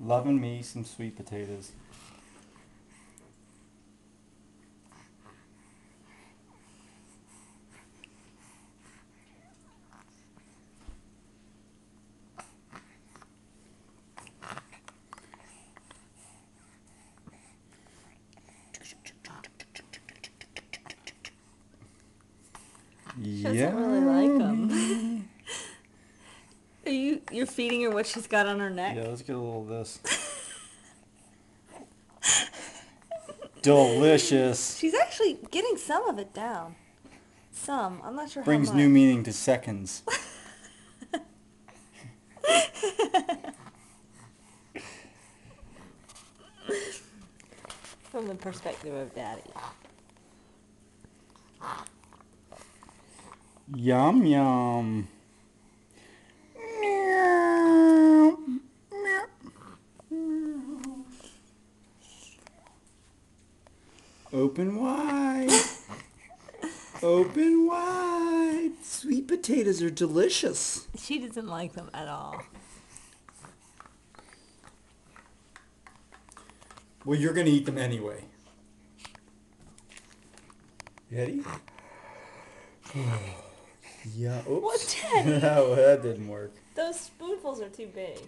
Loving me some sweet potatoes. She doesn't really like them. You're feeding her what she's got on her neck? Yeah, let's get a little of this. Delicious. She's actually getting some of it down. Some. I'm not sure Brings how much. new meaning to seconds. From the perspective of Daddy. Yum yum. Open wide. Open wide. Sweet potatoes are delicious. She doesn't like them at all. Well, you're going to eat them anyway. Ready? Yeah. Oops. What, Daddy? No, that didn't work. Those spoonfuls are too big.